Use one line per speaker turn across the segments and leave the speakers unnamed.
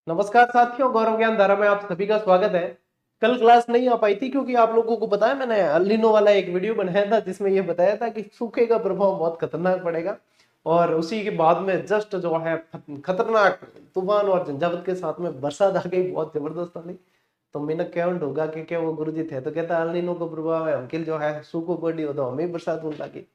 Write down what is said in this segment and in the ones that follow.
नमस्कार साथियों, गौरव ज्ञान धारा में आप सभी का स्वागत है। कल क्लास नहीं आ पाई थी क्योंकि आप लोगों को बताया मैंने अल्नीनो वाला एक वीडियो बनाया था जिसमें ये बताया था कि सूखे का प्रभाव बहुत खतरनाक पड़ेगा और उसी के बाद में जस्ट जो है खतरनाक तूफान और झंझावत के साथ में बरसात आ गई, बहुत जबरदस्त वाली। तो मैंने क्या होगा कि क्या वो गुरुजी थे तो कहता अल्नीनो का प्रभाव है, हमकिल जो है सूखो पड़ी हो तो हमें बरसात होने लगी।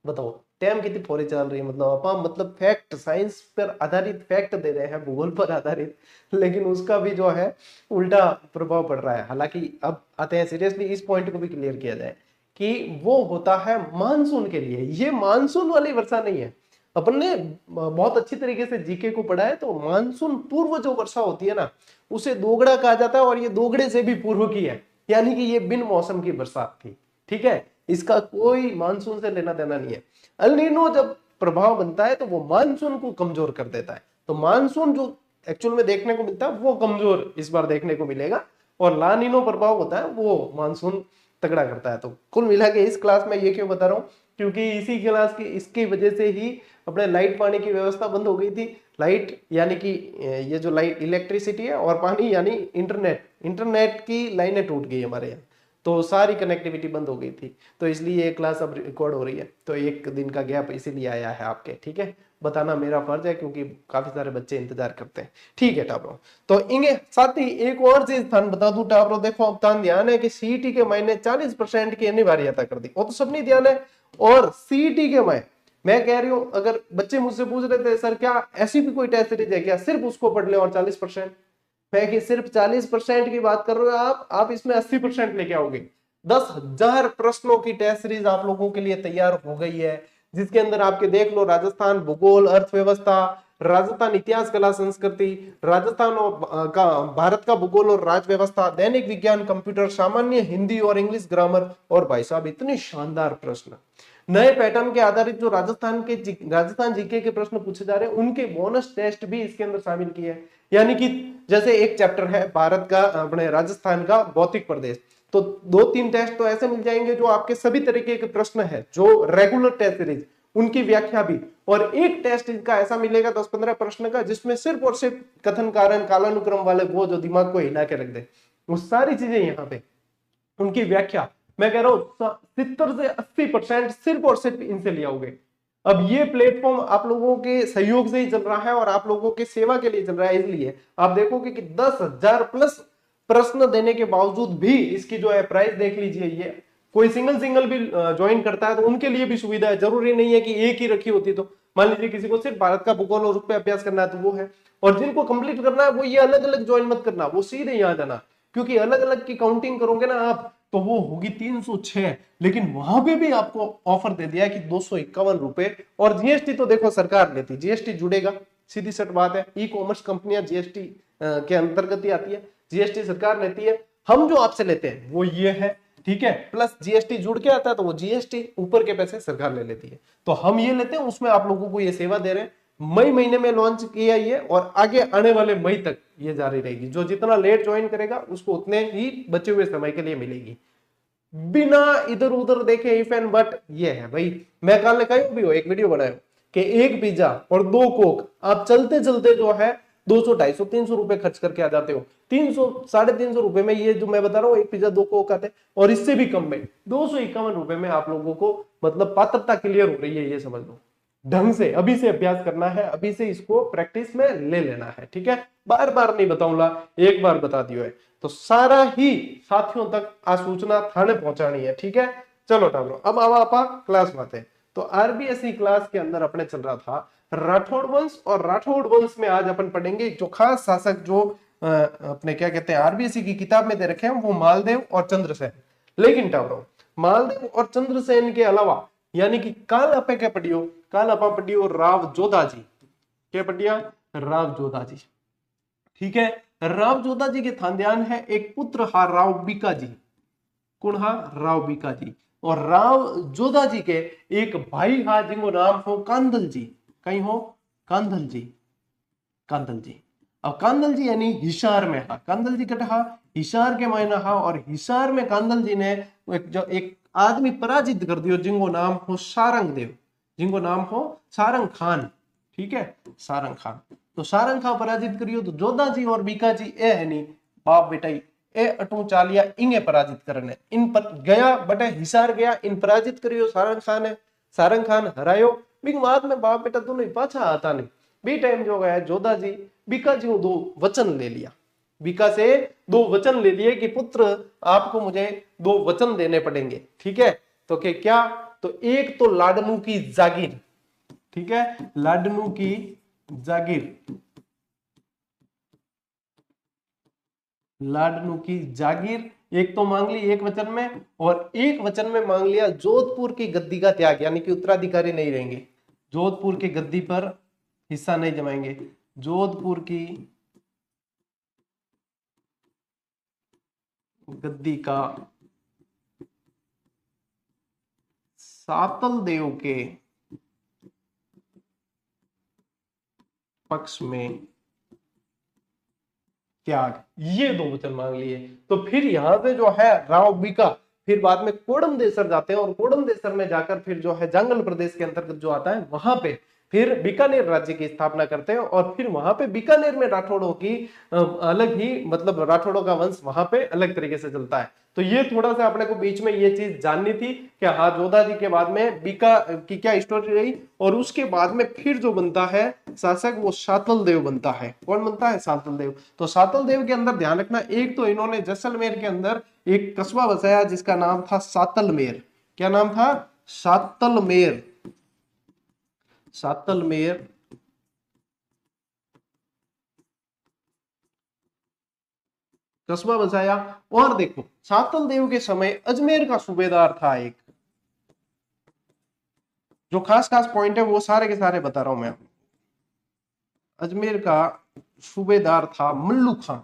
बताओ टाइम कितनी फोरी चल रही है। मतलब आप मतलब फैक्ट साइंस पर आधारित फैक्ट दे रहे हैं, भूगोल पर आधारित, लेकिन उसका भी जो है उल्टा प्रभाव पड़ रहा है। हालांकि अब आते हैं सीरियसली, इस पॉइंट को भी क्लियर किया जाए कि वो होता है मानसून के लिए। ये मानसून वाली वर्षा नहीं है। अपन ने बहुत अच्छी तरीके से जीके को पढ़ा है, तो मानसून पूर्व जो वर्षा होती है ना, उसे दोगड़ा कहा जाता है और ये दोगड़े से भी पूर्व की है, यानी कि ये बिन मौसम की बरसात थी। ठीक है, इसका कोई मानसून से लेना देना नहीं है। अल नीनो जब प्रभाव बनता है तो वो मानसून को कमजोर कर देता है। तो मानसून जो एक्चुअल में देखने को मिलता है वो कमजोर इस बार देखने को मिलेगा, और ला नीनो प्रभाव होता है वो मानसून तगड़ा करता है। तो कुल मिला के इस क्लास में ये क्यों बता रहा हूँ, क्योंकि इसी क्लास की इसकी वजह से ही अपने लाइट पानी की व्यवस्था बंद हो गई थी। लाइट यानी कि ये जो लाइट इलेक्ट्रिसिटी है, और पानी यानी इंटरनेट, इंटरनेट की लाइनें टूट गई हमारे यहाँ, तो सारी कनेक्टिविटी बंद हो गई थी। तो इसलिए ये क्लास अब रिकॉर्ड हो रही है, तो एक दिन का गैप इसीलिए आया है आपके। ठीक है, बताना मेरा फर्ज है क्योंकि काफी सारे बच्चे इंतजार करते हैं। ठीक है टाबरो, तो इंगे साथ ही एक और चीज थान बता दूं टाबरो, देखो अब तान ध्यान है कि सीईटी के मायने 40% की अनिवार्यता कर दी, वो तो सबने ध्यान है। और सीईटी के मायने मैं कह रही हूं, अगर बच्चे मुझसे पूछ रहे थे सर क्या ऐसी भी कोई टेस्ट सीरीज है क्या, सिर्फ उसको पढ़ ले और 40%, मैं कि सिर्फ 40% की बात कर रहे हो आप इसमें 80% लेके आओगे। 10,000 प्रश्नों की टेस्ट सीरीज आप लोगों के लिए तैयार हो गई है, जिसके अंदर आपके देख लो राजस्थान भूगोल अर्थव्यवस्था, राजस्थान इतिहास कला संस्कृति, राजस्थान और का भारत का भूगोल और राज व्यवस्था, दैनिक विज्ञान कंप्यूटर, सामान्य हिंदी और इंग्लिश ग्रामर। और भाई साहब इतने शानदार प्रश्न नए पैटर्न के आधारित जो राजस्थान जीके के प्रश्न पूछे जा रहे हैं, उनके बोनस टेस्ट भी इसके अंदर शामिल किए हैं। यानी कि जैसे एक चैप्टर है भारत का, अपने राजस्थान का भौतिक प्रदेश, तो 2-3 टेस्ट तो ऐसे मिल जाएंगे जो आपके सभी तरीके के प्रश्न है जो रेगुलर टेस्ट सीरीज, उनकी व्याख्या भी। और एक टेस्ट इनका ऐसा मिलेगा 10-15 प्रश्न का, जिसमें सिर्फ और सिर्फ कथन कारण कालानुक्रम वाले वो जो दिमाग को हिला के रख दे, वो सारी चीजें यहाँ पे, उनकी व्याख्या। मैं कह रहा हूं 70 से 80% सिर्फ और सिर्फ इनसे ले आओगे। अब ये प्लेटफॉर्म आप लोगों के सहयोग से ही चल रहा है और आप लोगों की सेवा के लिए चल रहा है, इसलिए आप देखोगे कि 10,000 प्लस प्रश्न देने के बावजूद भी इसकी जो है प्राइस देख लीजिए। ये कोई सिंगल सिंगल भी ज्वाइन करता है तो उनके लिए भी सुविधा है, जरूरी नहीं है कि एक ही रखी होती। तो मान लीजिए किसी को सिर्फ भारत का भूगोल और उस पर अभ्यास करना है तो वो है, और जिनको कंप्लीट करना है वो ये अलग अलग ज्वाइन मत करना, वो सीधे यहाँ जाना, क्योंकि अलग अलग की काउंटिंग करोगे ना आप तो वो होगी 306। लेकिन वहां पे भी आपको ऑफर दे दिया कि 251 रुपए, और जीएसटी तो देखो सरकार लेती, जीएसटी जुड़ेगा, सीधी सट बात है। ई कॉमर्स कंपनियां जीएसटी के अंतर्गत ही आती है, जीएसटी सरकार लेती है। हम जो आपसे लेते हैं वो ये है, ठीक है, प्लस जीएसटी जुड़ के आता है तो वो जीएसटी ऊपर के पैसे सरकार ले लेती है। तो हम ये लेते हैं, उसमें आप लोगों को ये सेवा दे रहे हैं। मई महीने में लॉन्च किया ये, और आगे आने वाले मई तक ये जारी रहेगी। जो जितना लेट ज्वाइन करेगा उसको उतने ही बचे हुए समय के लिए मिलेगी, बिना इधर उधर देखे इफ एंड बट। ये है भाई, मैं कल कहीं भी हो एक वीडियो बनाया कि एक पिज्जा और 2 कोक आप चलते चलते जो है 200 250 300 रुपए खर्च करके आ जाते हो। 300 350 रुपए में ये जो मैं बता रहा हूँ एक पिज्जा 2 कोक आते हैं, और इससे भी कम में 251 रुपए में आप लोगों को मतलब पात्रता क्लियर हो रही है। ये समझ लो, ढंग से अभी से अभ्यास करना है, अभी से इसको प्रैक्टिस में ले लेना है। ठीक है, बार बार नहीं बताऊंगा, एक बार बता दियो है तो सारा ही साथियों तक आ सूचना थाने पहुंचानी है। ठीक है, चलो टाबरो अब आवा आपा क्लास बात है। तो आरबीएसई क्लास के अंदर अपने चल रहा था राठौड़ वंश, और राठौड़ वंश में आज अपन पढ़ेंगे जो खास शासक जो अपने क्या कहते हैं आरबीएसई की किताब में दे रखे हैं, वो मालदेव और चंद्रसेन। लेकिन टाबरो मालदेव और चंद्रसेन के अलावा, यानी कि काल आपे क्या पढ़ियो, काल आपा पढ़ियो राव जोधा जी। क्या पढ़िया? राव जोधा जी। ठीक है, राव जोधा जी के खानदान है एक पुत्र हा राव बीका जी। कौन हा? राव बीका जी। और राव जोधा जी के एक भाई हा जिनको नाम हो कांदल जी। कहीं हो? कांदल जी, कांदल जी। अब कांदल जी यानी हिसार में हा, कांदल जी कटा हिसार के मायना हा, और हिसार में कांदल जी ने एक आदमी पराजित कर दियो जिनको नाम हो सारंग देव, जिनको नाम हो सारंग खान। ठीक है, सारंग खान। तो सारंग खां पराजित करियो तो जोधा जी और बीका जी ए है नहीं बाप बेटा ए अटू चालिया इंगे पराजित करने इन पर गया बटे हिसार गया इन पराजित करियो सारंग खान ने सारंग खान हरायो बिग बाद में बाप बेटा दोनों पाछा आता नहीं बी टाइम जो गया जोधा जी बीका जी दो वचन ले लिया बीका से दो वचन ले लिए कि पुत्र आपको मुझे दो वचन देने पड़ेंगे ठीक है तो क्या तो एक तो लाडनू की जागीर ठीक है लाडनू की जागीर लाडनू की जागीर एक तो मांग ली एक वचन में और एक वचन में मांग लिया जोधपुर की गद्दी का त्याग यानी कि उत्तराधिकारी नहीं रहेंगे जोधपुर की गद्दी पर हिस्सा नहीं जमाएंगे जोधपुर की गद्दी का सातल देव के पक्ष में त्याग ये दो वचन मांग लिए तो फिर यहां से जो है राव बीका फिर बाद में कोडम देसर जाते हैं और कोडम देसर में जाकर फिर जो है जंगल प्रदेश के अंतर्गत जो आता है वहां पे फिर बीकानेर राज्य की स्थापना करते हैं और फिर वहां पे बीकानेर में राठौड़ों की अलग ही मतलब राठौड़ों का वंश वहां पे अलग तरीके से चलता है तो ये थोड़ा सा अपने को बीच में ये चीज जाननी थी कि हाँ जोधा जी के बाद में बीका की क्या स्टोरी रही और उसके बाद में फिर जो बनता है शासक वो सातल देव बनता है कौन बनता है सातल देव तो सातल देव के अंदर ध्यान रखना एक तो इन्होंने जैसलमेर के अंदर एक कस्बा बसाया जिसका नाम था सातलमेर क्या नाम था सातलमेर सातलमेर कस्बा बसाया और देखो सातल देव के समय अजमेर का सूबेदार था एक जो खास खास पॉइंट है वो सारे के सारे बता रहा हूं मैं अजमेर का सूबेदार था मल्लू खां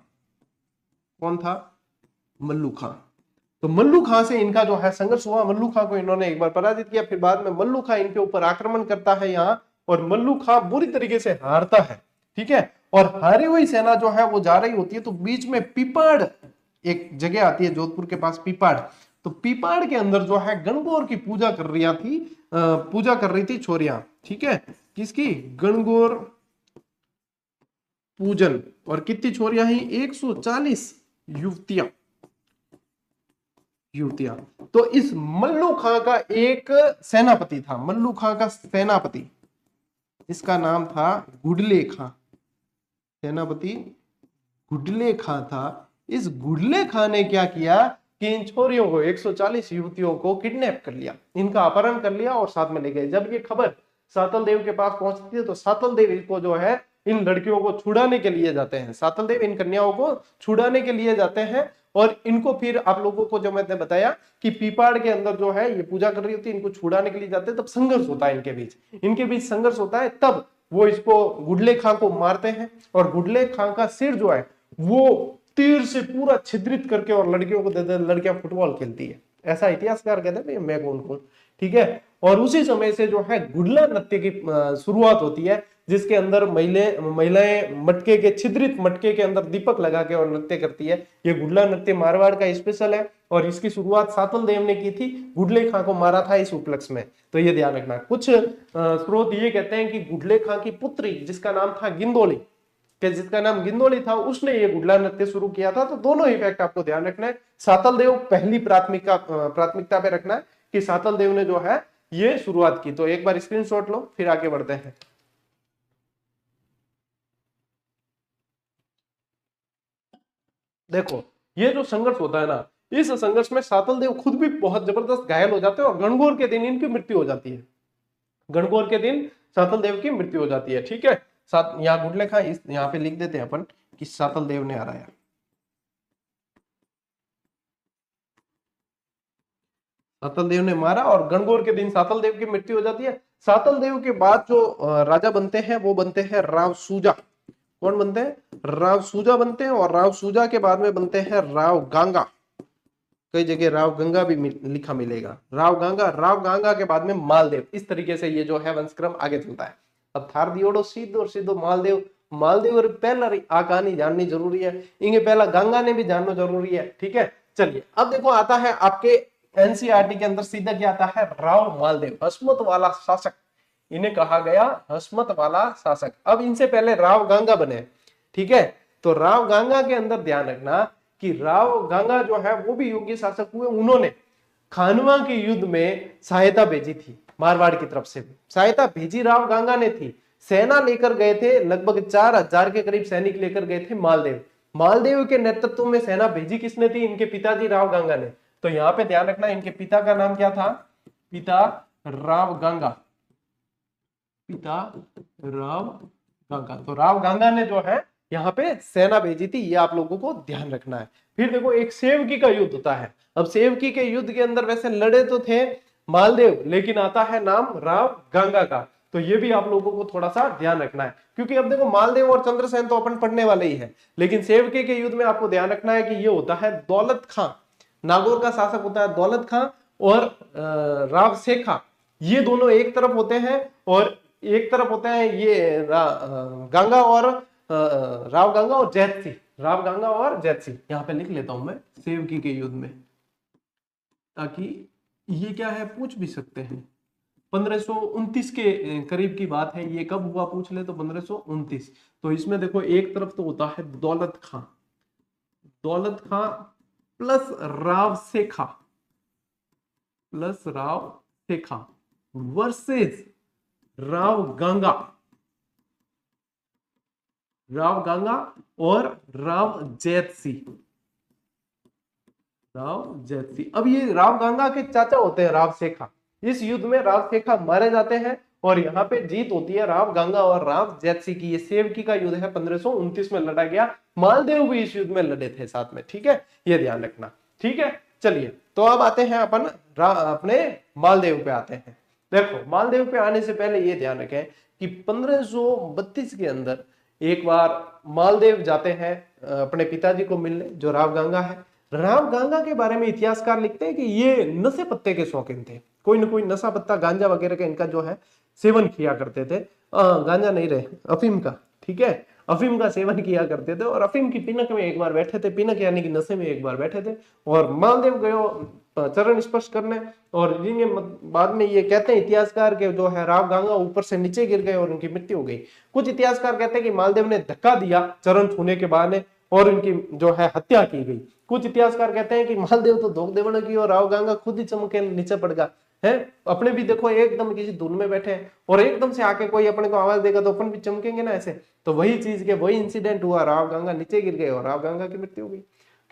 कौन था मल्लू खां तो मल्लू खां से इनका जो है संघर्ष हुआ मल्लू खां को इन्होंने एक बार पराजित किया फिर बाद में मल्लू खां इनके ऊपर आक्रमण करता है यहाँ और मल्लू खां बुरी तरीके से हारता है ठीक है और हारी हुई सेना जो है वो जा रही होती है तो बीच में पीपाड़ एक जगह आती है जोधपुर के पास पीपाड़ तो पीपाड़ के अंदर जो है गणगौर की पूजा कर रही थी छोरियां ठीक है किसकी गणगौर पूजन और कितनी छोरियां ही 140 युवतियां तो इस मल्लू खां का एक सेनापति था मल्लू खां का सेनापति इसका नाम था गुडले खां सेनापति गुडले खां था इस गुडले खां ने क्या किया कि इन छोरियों को 140 युवतियों को किडनैप कर लिया इनका अपहरण कर लिया और साथ में ले गए जब ये खबर सातल देव के पास पहुंचती है तो सातल देव इसको जो है इन लड़कियों को छुड़ाने के लिए जाते हैं सातल देव इन कन्याओं को छुड़ाने के लिए जाते हैं और इनको फिर आप लोगों को जो मैंने बताया कि पीपाड़ के अंदर जो है ये पूजा कर रही होती है इनको छुड़ाने के लिए जाते हैं तब संघर्ष होता है इनके बीच संघर्ष होता है तब वो इसको गुडले खां को मारते हैं और गुडले खां का सिर जो है वो तीर से पूरा छिद्रित करके और लड़कियों को देते लड़कियां फुटबॉल खेलती है ऐसा इतिहासकार कहते हैं मैं कौन कौन ठीक है और उसी समय से जो है गुडला नृत्य की शुरुआत होती है जिसके अंदर महिलाएं मटके के छिद्रित मटके के अंदर दीपक लगा के और नृत्य करती है ये गुडला नृत्य मारवाड़ का स्पेशल है और इसकी शुरुआत सातल देव ने की थी गुडले खां को मारा था इस उपलक्ष्य में तो ये ध्यान रखना कुछ स्रोत ये कहते हैं कि गुडले खां की पुत्री जिसका नाम था गिंदोली था उसने ये गुडला नृत्य शुरू किया था तो दोनों ही फैक्ट आपको ध्यान रखना है सातल देव पहली प्राथमिकता पे रखना है कि सातल देव ने जो है ये शुरुआत की तो एक बार स्क्रीनशॉट लो फिर आगे बढ़ते हैं देखो ये जो संघर्ष होता है ना इस संघर्ष में सातल देव खुद भी बहुत जबरदस्त घायल हो जाते हैं और गणगौर के दिन इनकी मृत्यु हो जाती है गणगौर के दिन सातल देव की मृत्यु हो जाती है ठीक है यहाँ गुडले खां यहाँ पे लिख देते हैं अपन कि सातल देव ने हराया सातल देव ने मारा और गणगौर के दिन सातल देव की मृत्यु हो जाती है सातल देव के बाद जो राजा बनते हैं वो बनते हैं राव सूजा कौन बनते हैं राव सूजा बनते हैं और राव सूजा के बाद में बनते हैं राव गांगा कई जगह राव गंगा भी लिखा मिलेगा राव गांगा के बाद में मालदेव इस तरीके से ये जो है वंशक्रम आगे चलता है अब थार दियोड़ो सीधो मालदेव और पहला आ कहानी जाननी जरूरी है इंगे पहला गंगा ने भी जानना जरूरी है ठीक है चलिए अब देखो आता है आपके एनसीईआरटी के अंदर सीधा क्या आता है राव मालदेव हसमत वाला शासक इन्हें कहा गया हस्मत वाला शासक। अब इनसे पहले राव गांगा बने, ठीक है। तो राव गांगा के अंदर ध्यान रखना कि राव गांगा जो है वो भी योग्य शासक हुए। उन्होंने खानवा के युद्ध में सहायता भेजी थी, मारवाड़ की तरफ से भी सहायता भेजी राव गांगा ने थी। सेना लेकर गए थे, लगभग 4000 के करीब सैनिक लेकर गए थे मालदेव। मालदेव के नेतृत्व में सेना भेजी किसने थी? इनके पिताजी राव गांगा ने। तो यहां पे ध्यान रखना, इनके पिता का नाम क्या था? पिता राव गांगा, पिता राव गांगा। तो राव गांगा ने जो है यहाँ पे सेना भेजी थी, ये आप लोगों को ध्यान रखना है। फिर देखो एक सेवकी का युद्ध होता है। अब सेवकी के युद्ध के अंदर वैसे लड़े तो थे मालदेव, लेकिन आता है नाम राव गांगा का। तो ये भी आप लोगों को थोड़ा सा ध्यान रखना है, क्योंकि अब देखो मालदेव और चंद्रसेन तो अपन पढ़ने वाले ही है, लेकिन सेवकी के युद्ध में आपको ध्यान रखना है कि ये होता है दौलत खां, नागौर का शासक होता है दौलत खां, और राव शेखा, ये दोनों एक तरफ होते हैं, और एक तरफ होते हैं ये गंगा और राव गंगा और जैतसी, राव गंगा और जैतसी। यहां पे लिख लेता हूं मैं सेवकी के युद्ध में, ताकि ये क्या है पूछ भी सकते हैं। 1529 के करीब की बात है, ये कब हुआ पूछ ले तो 1529। तो इसमें देखो एक तरफ तो होता है Daulat Khan, Daulat Khan plus Rao Shekha, plus Rao Shekha versus Rao Ganga, Rao Ganga और राव जैतसी, राव जैतसी। अब ये राव गंगा के चाचा होते हैं राव शेखा। इस युद्ध में राव शेखा मारे जाते हैं और यहाँ पे जीत होती है राव गंगा और राव जैतसी की। ये सेवकी का युद्ध है, 1529 में लड़ा गया। मालदेव भी इस युद्ध में लड़े थे साथ में, ठीक है, ये ध्यान रखना, ठीक है। चलिए तो अब आते हैं अपन अपने मालदेव पे आते हैं। देखो मालदेव पे आने से पहले ये ध्यान रखें कि 1532 के अंदर एक बार मालदेव जाते हैं अपने पिताजी को मिलने, जो राव गंगा है। राव गंगा के बारे में इतिहासकार लिखते हैं कि ये नशे पत्ते के शौकीन थे, कोई ना कोई नशा पत्ता गांजा वगैरह का इनका जो है सेवन किया करते थे। गांजा नहीं रहे, अफीम का, ठीक है, अफीम का सेवन किया करते थे। और अफीम की पिनक में एक बार बैठे थे, पिनक यानी कि नशे में एक बार बैठे थे, और मालदेव गयो चरण स्पर्श करने, और बाद में ये कहते हैं इतिहासकार के जो है राव गंगा ऊपर से नीचे गिर गए और उनकी मृत्यु हो गई। कुछ इतिहासकार कहते हैं कि मालदेव ने धक्का दिया चरण छूने के बहाने और उनकी जो है हत्या की गई। कुछ इतिहासकार कहते हैं कि मालदेव तो धोख देवना की और राव गंगा खुद ही चमके नीचे पड़ गया है। अपने भी देखो एकदम किसी धुन में बैठे हैं और एकदम से आके कोई अपने को आवाज देगा तो अपन भी चमकेंगे ना ऐसे। तो वही चीज के वही इंसिडेंट हुआ, राव गंगा नीचे गिर गए और राव गंगा की मृत्यु हो गई।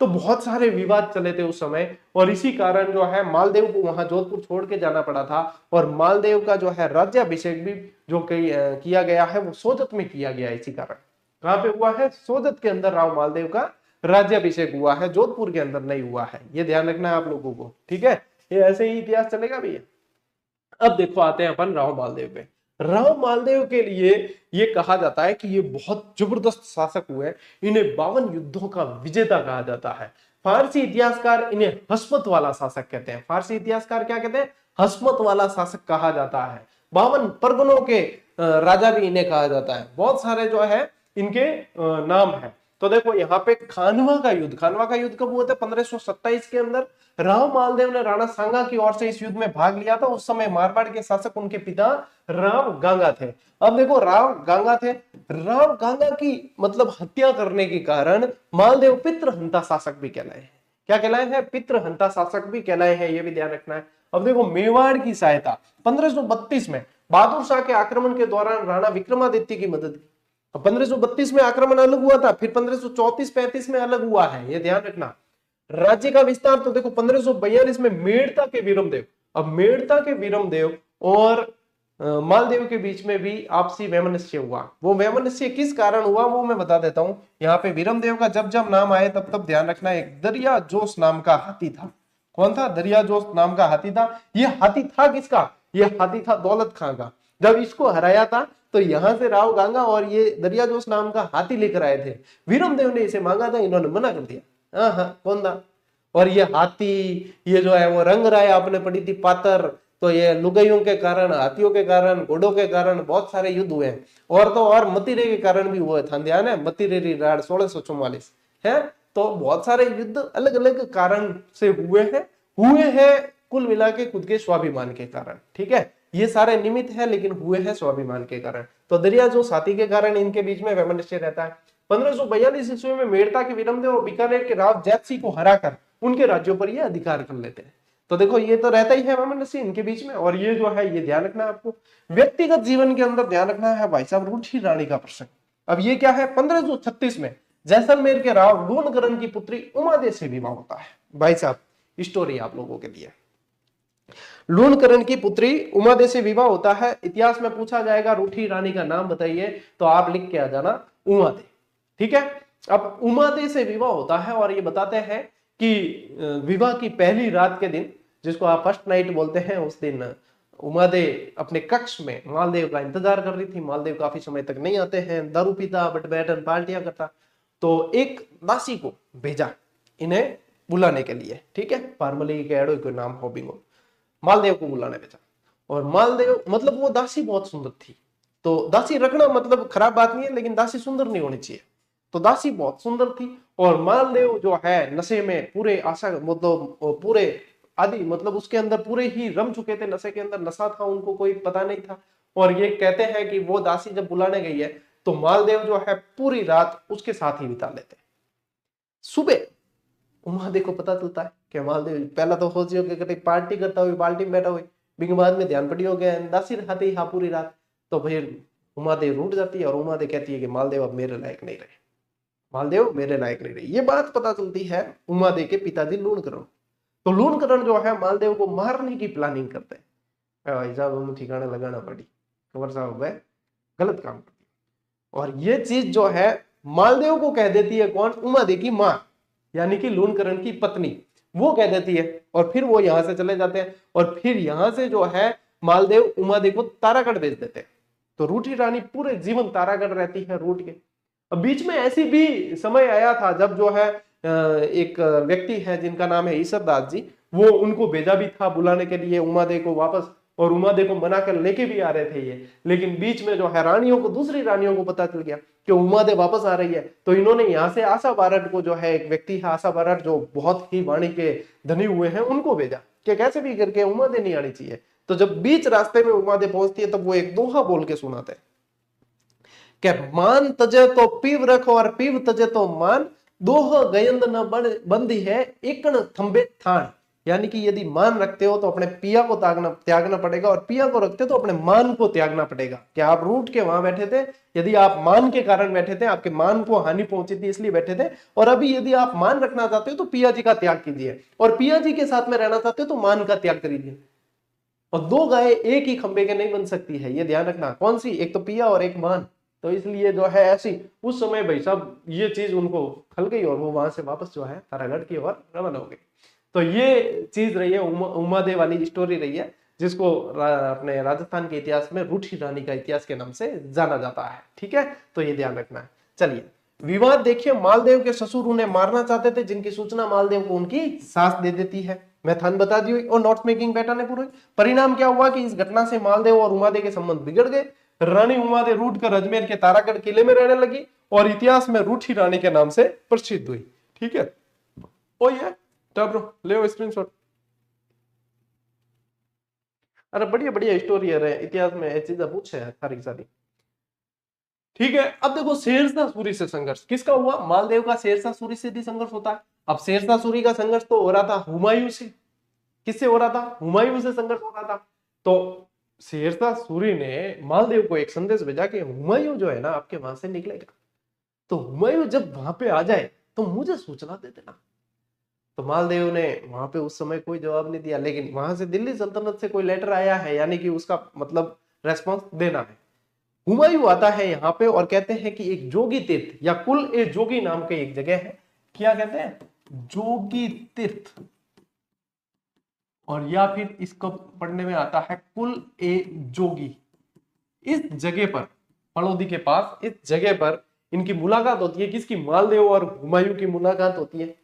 तो बहुत सारे विवाद चले थे उस समय, और इसी कारण जो है मालदेव को वहां जोधपुर छोड़ के जाना पड़ा था। और मालदेव का जो है राज्याभिषेक भी जो किया गया है वो सोजत में किया गया। इसी कारण कहां पे हुआ है? सोजत के अंदर राव मालदेव का राज्याभिषेक हुआ है, जोधपुर के अंदर नहीं हुआ है। ये ध्यान रखना है आप लोगों को, ठीक है, ये ऐसे ही इतिहास चलेगा भैया। अब देखो आते हैं अपन राव मालदेव पे। राव मालदेव के लिए ये कहा जाता है कि ये बहुत जबरदस्त शासक हुए, इन्हें 52 युद्धों का विजेता कहा जाता है। फारसी इतिहासकार इन्हें हस्मत वाला शासक कहते हैं। फारसी इतिहासकार क्या कहते हैं? हस्मत वाला शासक कहा जाता है। 52 परगनों के राजा भी इन्हें कहा जाता है। बहुत सारे जो है इनके नाम है। तो देखो यहाँ पे खानवा का युद्ध, खानवा का युद्ध कब हुआ था? 1527 के अंदर राव मालदेव ने राणा सांगा की ओर से इस युद्ध में भाग लिया था। उस समय मारवाड़ के शासक उनके पिता राव गांगा थे। अब देखो राव गांगा थे, राव गांगा की मतलब हत्या करने के कारण मालदेव पितृहंता शासक भी कहलाए हैं। क्या कहलाए हैं? पितृहंता शासक भी कहलाए हैं, ये भी ध्यान रखना है। अब देखो मेवाड़ की सहायता 1532 में बहादुर शाह के आक्रमण के दौरान राणा विक्रमादित्य की मदद की। 1532 में आक्रमण अलग हुआ था, फिर 1534-35 में अलग हुआ है, ये ध्यान रखना। राज्य का विस्तार तो देखो 1542 में मेड़ता के वीरमदेव, अब मेड़ता के वीरमदेव और मालदेव के बीच में भी आपसी वैमनस्य हुआ। वो वैमनस्य किस कारण हुआ वो मैं बता देता हूं। यहाँ पे वीरमदेव का जब जब नाम आए तब तब ध्यान रखना, एक दरिया जोश नाम का हाथी था। कौन था? दरिया जोश नाम का हाथी था। ये हाथी था किसका? ये हाथी था दौलत खां का। जब इसको हराया था तो यहां से राव गांगा और ये दरिया जोश नाम का हाथी लेकर आए थे। वीरमदेव ने इसे मांगा था, इन्होंने मना कर दिया। हाँ कौन था? और ये हाथी, ये जो है वो रंग राय आपने पढ़ी थी पातर, तो ये लुगाइयों के कारण, हाथियों के कारण, घोड़ों के कारण बहुत सारे युद्ध हुए हैं। और तो और मतिरे के कारण भी हुए था, ध्यान है, मतिरेरी राड 1644 है। तो बहुत सारे युद्ध अलग अलग कारण से हुए हैं कुल मिला के खुद के स्वाभिमान के कारण, ठीक है। ये सारे निमित्त है, लेकिन हुए हैं स्वाभिमान के कारण। तो दरिया जो साथी के कारण इनके बीच में वैमनस्य रहता है। 1542 ईस्वी में मेड़ता के विरमदेव और बीकानेर के राव जैतसी को हराकर उनके राज्यों पर ये अधिकार कर लेते हैं। तो देखो ये तो रहता ही है वैमनस्य इनके बीच में। और ये जो है ये ध्यान रखना है आपको। व्यक्तिगत जीवन के अंदर ध्यान रखना है भाई साहब रूठी रानी का प्रसंग। अब ये क्या है, 1536 में जैसलमेर के राव लूणकरण की पुत्री उमादे से विवाह होता है। भाई साहब स्टोरी आप लोगों के लिए, लूणकरण की पुत्री उमादे से विवाह होता है। इतिहास में पूछा जाएगा रूठी रानी का नाम बताइए, तो आप लिख के आ जाना उमादे। ठीक है, अब उमादे से विवाह होता है और ये बताते हैं कि विवाह की पहली रात के दिन, जिसको आप फर्स्ट नाइट बोलते हैं, उस दिन उमादे अपने कक्ष में मालदेव का इंतजार कर रही थी। मालदेव काफी समय तक नहीं आते हैं, दारू पीता, बट बैठन पार्टियां करता। तो एक दासी को भेजा इन्हें बुलाने के लिए। ठीक है, फार्मली कैडो को नाम हो बिंगो, मालदेव को बुलाने भेजा। और मालदेव मतलब वो दासी बहुत सुंदर थी। तो दासी रखना मतलब खराब बात नहीं है, लेकिन दासी सुंदर नहीं होनी चाहिए। तो दासी बहुत सुंदर थी और मालदेव जो है नशे में पूरे आशा मतलब पूरे आदि मतलब उसके अंदर पूरे ही रम चुके थे, नशे के अंदर नशा था, उनको कोई पता नहीं था। और ये कहते हैं कि वो दासी जब बुलाने गई है तो मालदेव जो है पूरी रात उसके साथ ही बिता लेते। सुबह उमादे को पता चलता है कि मालदेव पहला तो खोजियो के पार्टी करता हुई, बाल्टी में बैठा हुई, बिंग बाद में ध्यान पड़ी हो गया, दासी रहती ही पूरी रात। तो फिर उमादेव रूठ जाती है और उमादे कहती है कि मालदेव अब मेरे लायक नहीं रहे, मालदेव मेरे लायक नहीं रहे। ये बात पता चलती है उमादे के पिताजी लूणकरण। तो लूणकरण जो है मालदेव को मारने की प्लानिंग करते हैं। भाई साहब ठिकाने लगाना पड़ी, कंवर साहब गलत काम करती है। और ये चीज जो है मालदेव को कह देती है कौन, उमादे की मां, यानी कि लूणकरण की पत्नी, वो कह देती है। और फिर वो यहां से चले जाते हैं और फिर यहां से जो है मालदेव उमादे को तारागढ़ भेज देते हैं। तो रूठी रानी पूरे जीवन तारागढ़ रहती है रूठ के। अब बीच में ऐसी भी समय आया था जब जो है एक व्यक्ति है जिनका नाम है ईसर दास जी, वो उनको भेजा भी था बुलाने के लिए उमादे को वापस, और उमादे को मना कर लेके भी आ रहे थे ये। लेकिन बीच में जो है रानियों को, दूसरी रानियों को पता चल गया कि उमादे वापस आ रही है। तो इन्होंने यहाँ से आशा बारट को, जो है एक व्यक्ति है आशा बारट जो बहुत ही वाणी के धनी हुए हैं, उनको भेजा कि कैसे भी करके उमादे नहीं आनी चाहिए। तो जब बीच रास्ते में उमादे पहुंचती है तब वो एक दोहा बोल के सुनाते हैं कि मान तजे तो पीव रखो और पीव तजे तो मान, दोह गयंद न बंदी है एकण थंबे थान। यानी कि यदि मान रखते हो तो अपने पिया को त्यागना पड़ेगा, और पिया को रखते हो तो अपने मान को त्यागना पड़ेगा। क्या आप रूठ के वहां बैठे थे, यदि आप मान के कारण बैठे थे, आपके मान को हानि पहुंची थी इसलिए बैठे थे, और अभी यदि आप मान रखना चाहते हो तो पिया जी का त्याग कीजिए, और पिया जी के साथ में रहना चाहते हो तो मान का त्याग करिए। और दो गाय एक ही खंबे के नहीं बन सकती है, ये ध्यान रखना। कौन सी, एक तो पिया और एक मान। तो इसलिए जो है ऐसी उस समय भाई साहब ये चीज उनको खल गई और वो वहां से वापस जो है तारागढ़ की ओर रवाना हो गई। तो ये चीज रही है, उमादे वाली स्टोरी रही है, जिसको अपने राजस्थान के इतिहास में रूठी रानी का इतिहास के नाम से जाना जाता है। ठीक है, तो ये ध्यान रखना है। चलिए विवाद देखिए, मालदेव के ससुर उन्हें मारना चाहते थे, जिनकी सूचना मालदेव को उनकी सास दे देती है। मैथान बता दी हुई और नोट्स मेकिंग पैटर्न है पूरी। परिणाम क्या हुआ कि इस घटना से मालदेव और उमादे के संबंध बिगड़ गए। रानी उमादे रूठ कर अजमेर के तारागढ़ किले में रहने लगी और इतिहास में रूठी रानी के नाम से प्रसिद्ध हुई। ठीक है, ओ ये टब्रो ले स्क्रीनशॉट। अरे बढ़िया बढ़िया स्टोरी है, इतिहास में ये चीजें पूछे है सारी सारी। ठीक है, अब देखो शेरशाह सूरी से संघर्ष किसका हुआ, मालदेव का शेरशाह सूरी से भी संघर्ष होता है। अब शेरशाह सूरी का संघर्ष तो हो रहा था हुमायूं से। किससे हो रहा था, हुमायूं से संघर्ष हो रहा था। तो शेरशाह सूरी ने मालदेव को एक संदेश भेजा कि हुमायूं जो है ना आपके वहां से निकलेगा, तो हुमायूं जब वहां पे आ जाए तो मुझे सूचना दे देना। तो मालदेव ने वहां पे उस समय कोई जवाब नहीं दिया, लेकिन वहां से दिल्ली सल्तनत से कोई लेटर आया है, यानी कि उसका मतलब रेस्पॉन्स देना है। हुमायूं आता है यहाँ पे और कहते हैं कि एक जोगी तीर्थ या कुल ए जोगी नाम की एक जगह है, क्या कहते हैं, जोगी तीर्थ, और या फिर इसको पढ़ने में आता है कुल ए जोगी। इस जगह पर फड़ौदी के पास इस जगह पर इनकी मुलाकात होती है। किसकी, मालदेव और हुमायूं की मुलाकात होती है।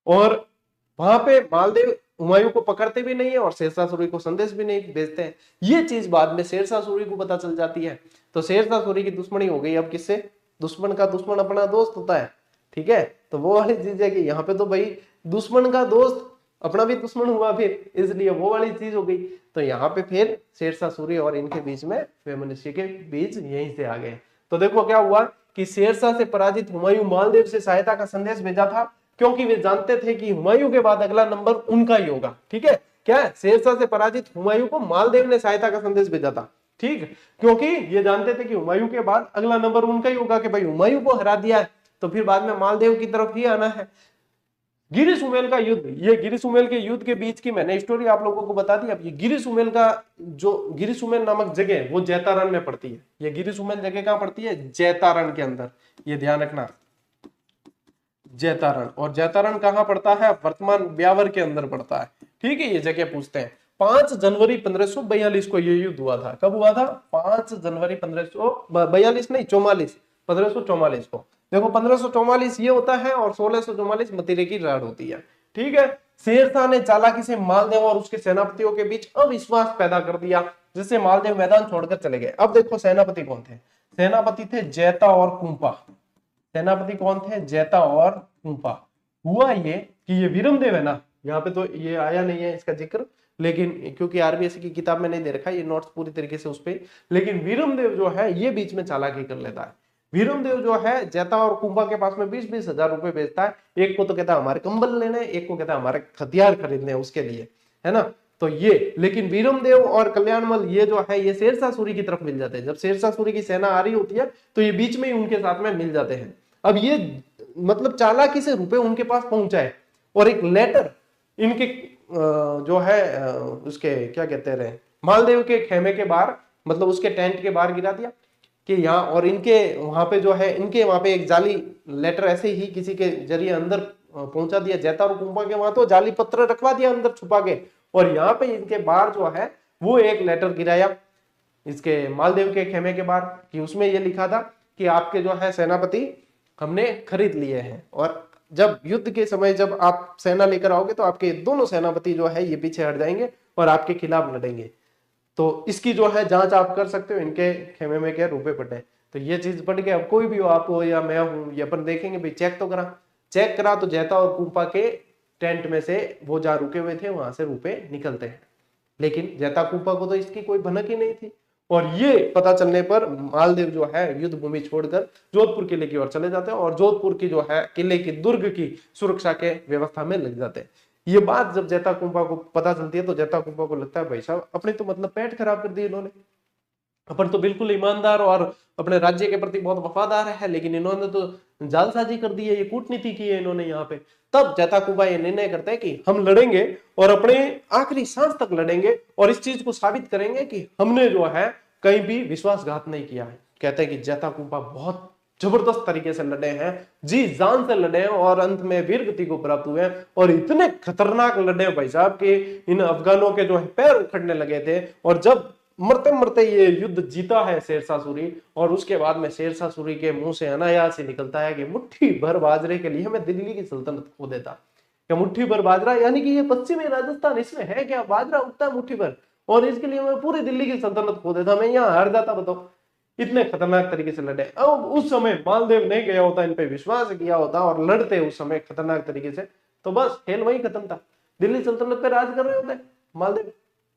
और वहां पे मालदेव हुमायूं को पकड़ते भी नहीं है और शेरशाह सूरी को संदेश भी नहीं भेजते हैं। ये चीज बाद में शेरशाह सूरी को पता चल जाती है। तो शेरशाह सूरी की दुश्मनी हो गई अब किससे, दुश्मन का दुश्मन अपना दोस्त होता है। ठीक है, तो वो वाली चीज है कि यहाँ पे तो भाई दुश्मन का दोस्त अपना भी दुश्मन हुआ फिर, इसलिए वो वाली चीज हो गई। तो यहाँ पे फिर शेरशाह सूरी और इनके बीच में फेमनिस्ट के बीच यहीं से आ गए। तो देखो क्या हुआ कि शेरशाह से पराजित हुमायूं मालदेव से सहायता का संदेश भेजा था, क्योंकि वे जानते थे कि हुमायूं के बाद अगला नंबर उनका ही होगा। ठीक है, क्या शेरशाह से पराजित हुमायूं को मालदेव ने सहायता का संदेश भेजा था, ठीक, क्योंकि ये जानते थे कि हुमायूं के बाद अगला नंबर उनका ही होगा, कि भाई हुमायूं को हरा दिया है तो फिर बाद में मालदेव की तरफ ही आना है। गिरी सुमेल का युद्ध, ये गिरी सुमेल के युद्ध के बीच की मैंने स्टोरी आप लोगों को बता दी। अब ये गिरी सुमेल का जो गिरी सुमेल नामक जगह वो जैतारण में पड़ती है। ये गिरी सुमेल जगह कहां पड़ती है? जैतारण के अंदर, ये ध्यान रखना, जैतारण। और जैतारण कहां पड़ता है? वर्तमान ब्यावर के अंदर पड़ता है। ठीक है, ये जगह पूछते हैं। 5 जनवरी 1542 को ये युद्ध हुआ था। कब हुआ था? 5 जनवरी 1542 नहीं, 44, 1544 को। देखो 1544 ये होता है और 1644 मतीरे की राड़ होती है। ठीक है, शेरशाह ने चालाकी से मालदेव और उसके सेनापतियों के बीच अविश्वास पैदा कर दिया, जिससे मालदेव मैदान छोड़कर चले गए। अब देखो सेनापति कौन थे? सेनापति थे जैता और कुंपा। सेनापति कौन थे? जैता और कुंपा। हुआ ये कि ये वीरमदेव है ना, यहाँ पे तो ये आया नहीं है इसका जिक्र, लेकिन क्योंकि आरबीएससी की किताब में नहीं दे रखा ये नोट्स पूरी तरीके से उस पे, लेकिन वीरमदेव जो है ये बीच में चालाकी कर लेता है। वीरमदेव जो है जैता और कुंभा के पास में 20-20 हजार रुपए भेजता है। एक को तो कहता है हमारे कंबल लेने, एक को कहता है हमारे हथियार खरीदने उसके लिए, है ना। तो ये, लेकिन वीरमदेव और कल्याणमल ये जो है ये शेरशाह सूरी की तरफ मिल जाते हैं। जब शेरशाह सूरी की सेना आ रही होती है तो ये बीच में ही उनके साथ में मिल जाते हैं। अब ये मतलब चालाकी से रुपए उनके पास पहुंचाए और एक लेटर इनके जो है उसके क्या कहते रहे, मालदेव के खेमे के बाहर, मतलब उसके टेंट के बाहर गिरा दिया कि यहाँ, और इनके वहां पे जो है इनके वहां पे एक जाली लेटर ऐसे ही किसी के जरिए अंदर पहुंचा दिया। जैता और कुंभा के वहां तो जाली पत्र रखवा दिया अंदर छुपा के, और यहाँ पे इनके बाहर जो है वो एक लेटर गिराया इसके मालदेव के खेमे के बाहर, कि उसमें ये लिखा था कि आपके जो है सेनापति हमने खरीद लिए हैं, और जब युद्ध के समय जब आप सेना लेकर आओगे तो आपके दोनों सेनापति जो है ये पीछे हट जाएंगे और आपके खिलाफ लड़ेंगे। तो इसकी जो है जांच आप कर सकते हो, इनके खेमे में क्या रुपए पड़े। तो ये चीज पढ़ के अब कोई भी हो, आप हो या मैं हूं, ये अपन देखेंगे भाई चेक तो करा। चेक करा तो जैता और कुंपा के टेंट में से वो जहां रुके हुए थे वहां से रुपए निकलते हैं, लेकिन जैता कुंपा को तो इसकी कोई भनक ही नहीं थी। और ये पता चलने पर मालदेव जो है युद्ध भूमि छोड़कर जोधपुर किले की ओर चले जाते हैं और जोधपुर की जो है किले की दुर्ग की सुरक्षा के व्यवस्था में लग जाते हैं। ये बात जब जैता कुंपा को पता चलती है तो जैता कुंपा को लगता है भाई साहब अपने तो मतलब पेट खराब कर दिए इन्होंने, अपन तो बिल्कुल ईमानदार और अपने राज्य के प्रति बहुत वफादार है, लेकिन इन्होंने तो जालसाजी कर दी है, ये कूटनीति की है इन्होंने यहाँ पे। तब जैता कुंपा ये निर्णय करता है कि हम लड़ेंगे और अपने आखिरी सांस तक लड़ेंगे और इस चीज को साबित करेंगे कि हमने जो है कहीं भी विश्वासघात नहीं किया है। कहते हैं कि जैता कुंपा बहुत जबरदस्त तरीके से लड़े हैं, जी जान से लड़े हैं और अंत में वीर गति को प्राप्त हुए हैं। और इतने खतरनाक लड़े हैं भाई साहब कि इन अफगानों के जो है पैर उखड़ने लगे थे। और जब मरते मरते ये युद्ध जीता है शेरशाह सूरी, और उसके बाद में शेरशाह सूरी के मुंह से अनायास ही निकलता है कि मुट्ठी भर बाजरे के लिए मैं दिल्ली की सल्तनत खो देता। क्या मुट्ठी भर बाजरा, यानी कि ये पश्चिमी राजस्थान, इसमें है क्या बाजरा उगता है मुट्ठी भर, और इसके लिए मैं पूरी दिल्ली की सल्तनत खो देता, मैं यहाँ हार जाता। बताओ इतने खतरनाक तरीके से लड़े। अब उस समय मालदेव नहीं गया होता, इन पे विश्वास किया होता और लड़ते उस समय खतरनाक तरीके से, तो बस खेल वही खत्म था, दिल्ली सल्तनत पे राज कर रहे होते मालदेव।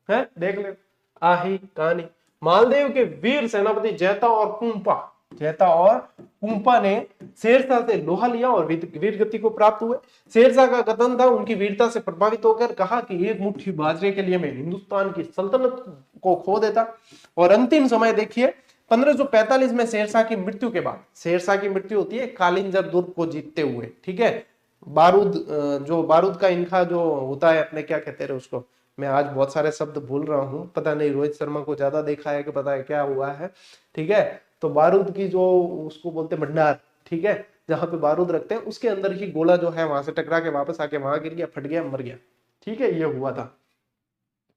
है देख ले आही कहानी। मालदेव के वीर सेनापति जैता और कुंपा ने शेरशाह से लोहा लिया और वीर गति को प्राप्त हुए। शेरशाह का कथन था उनकी वीरता से प्रभावित होकर कहा कि एक मुट्ठी बाजरे के लिए मैं हिंदुस्तान की सल्तनत को खो देता। और अंतिम समय देखिए 1545 में शेरशाह की मृत्यु के बाद, शेरशाह की मृत्यु होती है कालिंजर दुर्ग को जीतते हुए। ठीक है, बारूद का इनका जो होता है, अपने क्या कहते हैं उसको, मैं आज बहुत सारे शब्द भूल रहा हूँ, पता नहीं रोहित शर्मा को ज्यादा देखा है कि पता है क्या हुआ है। ठीक है, तो बारूद की जो उसको बोलते भंडार, ठीक है, जहां पे बारूद रखते हैं उसके अंदर ही गोला जो है वहां से टकरा के वापस आके वहां गिर गया, फट गया, मर गया। ठीक है, ये हुआ था।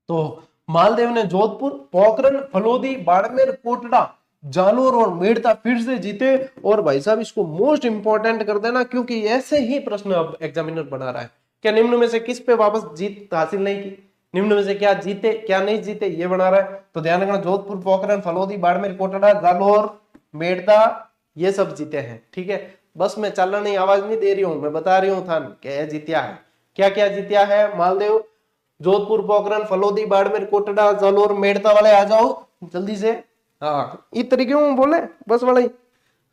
तो मालदेव ने जोधपुर, पोखरण, फलोदी, बाड़मेर, कोटड़ा, जालोर और मेड़ता फिर से जीते। और भाई साहब इसको मोस्ट इंपॉर्टेंट कर देना, क्योंकि ऐसे ही प्रश्न अब एग्जामिनर बना रहा है। क्या निम्न में से किस पे वापस जीत हासिल नहीं की, निम्न में से क्या जीते क्या नहीं जीते, ये बना रहा है। तो ध्यान रखना, जोधपुर, पोखरण, फलोदी, बाड़मेर, कोटड़ा, जालोर, मेड़ता, ये सब जीते हैं। ठीक है, बस मैं चालन नहीं, आवाज नहीं दे रही हूं, मैं बता रही हूँ था क्या जीतिया है। क्या क्या जीत्या है मालदेव? जोधपुर, पोखरण, फलोदी, बाड़मेर, कोटड़ा, जालोर, मेड़ता वाले आ जाओ जल्दी से। हाँ इस तरीके में बोले बस वाला ही।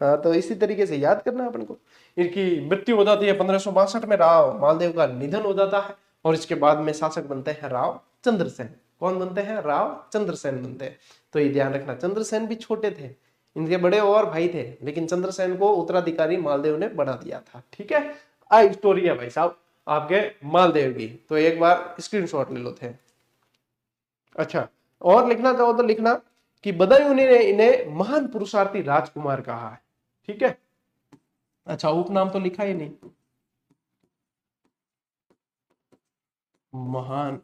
हाँ तो इसी तरीके से याद करना है अपन को। इनकी मृत्यु हो जाती है 1562 में, राव मालदेव का निधन हो जाता है और इसके बाद में शासक बनते हैं राव चंद्रसेन। कौन बनते हैं? राव चंद्रसेन बनते हैं। तो ये ध्यान रखना, चंद्रसेन भी छोटे थे, इनके बड़े और भाई थे, लेकिन चंद्रसेन को उत्तराधिकारी मालदेव ने बना दिया था। ठीक है, आ स्टोरी है भाई साहब आपके मालदेव की, तो एक बार स्क्रीनशॉट ले लो थे। अच्छा, और लिखना चाहो तो लिखना कि बदायूं ने इन्हें महान पुरुषार्थी राजकुमार कहा है। ठीक है, अच्छा उपनाम तो लिखा ही नहीं, महान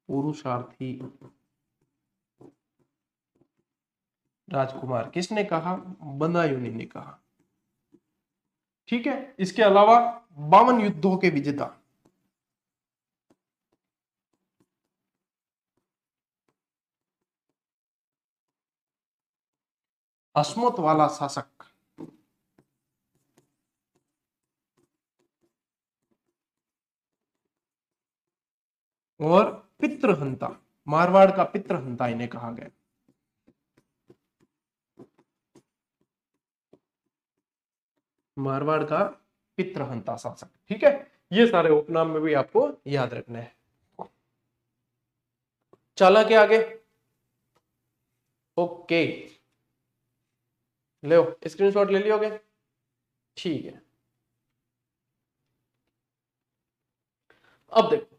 पुरुषार्थी राजकुमार किसने कहा? बदायूं ने कहा। ठीक है, इसके अलावा 52 युद्धों के विजेता, अस्मत वाला शासक और पितृहंता, मारवाड़ का पितृहंता इन्हें कहा गया। मारवाड़ का पितृहंता शासक। ठीक है, ये सारे उपनाम में भी आपको याद रखना है। चला के आगे, ओके लो स्क्रीनशॉट ले लियोगे? ठीक है, अब देखो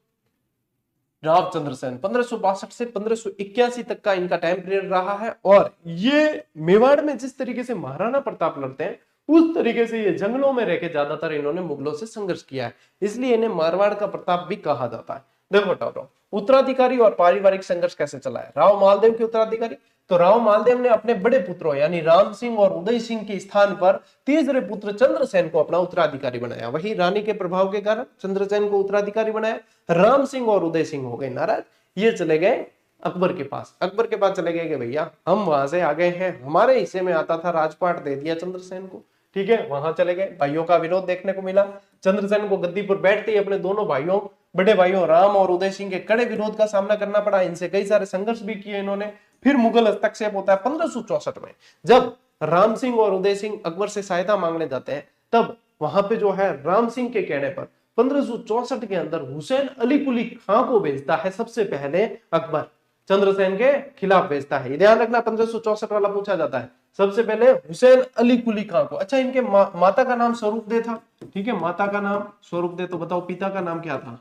राव चंद्रसेन 1562 से 1581 तक का इनका टाइम पीरियड रहा है, और ये मेवाड़ में जिस तरीके से महाराणा प्रताप लड़ते हैं उस तरीके से ये जंगलों में रहकर ज्यादातर इन्होंने मुगलों से संघर्ष किया है, इसलिए इन्हें मारवाड़ का प्रताप भी कहा जाता है। देखो बताओ उत्तराधिकारी और पारिवारिक संघर्ष कैसे चला है। राव मालदेव के उत्तराधिकारी, तो राव मालदेव ने अपने बड़े पुत्रों यानी राम सिंह और उदय सिंह के स्थान पर तीसरे पुत्र चंद्रसेन को अपना उत्तराधिकारी बनाया। वही रानी के प्रभाव के कारण चंद्रसेन को उत्तराधिकारी बनाया। राम सिंह और उदय सिंह हो गए नाराज, ये चले गए अकबर के पास। अकबर के पास चले गए कि भैया हम वहां से आ गए हैं, हमारे हिस्से में आता था, राजपाट दे दिया चंद्रसेन को। ठीक है, वहां चले गए, भाइयों का विरोध देखने को मिला। चंद्रसेन को गद्दी पर बैठते ही अपने दोनों भाइयों, बड़े भाइयों राम और उदय सिंह के कड़े विरोध का सामना करना पड़ा। इनसे कई सारे संघर्ष भी किए इन्होंने। फिर मुगल हस्तक्षेप होता है 1564 में, जब राम सिंह और उदय सिंह अकबर से सहायता मांगने जाते हैं। तब वहां पे जो है राम सिंह के कहने पर 1564 के अंदर हुसैन अली कुली खां को भेजता है सबसे पहले अकबर, चंद्रसेन के खिलाफ भेजता है। ध्यान रखना 1564 वाला पूछा जाता है। सबसे पहले हुसैन अली कुली खां को। अच्छा, इनके माता का नाम स्वरूपदे था। ठीक है, माता का नाम स्वरूपदे, तो बताओ पिता का नाम क्या था?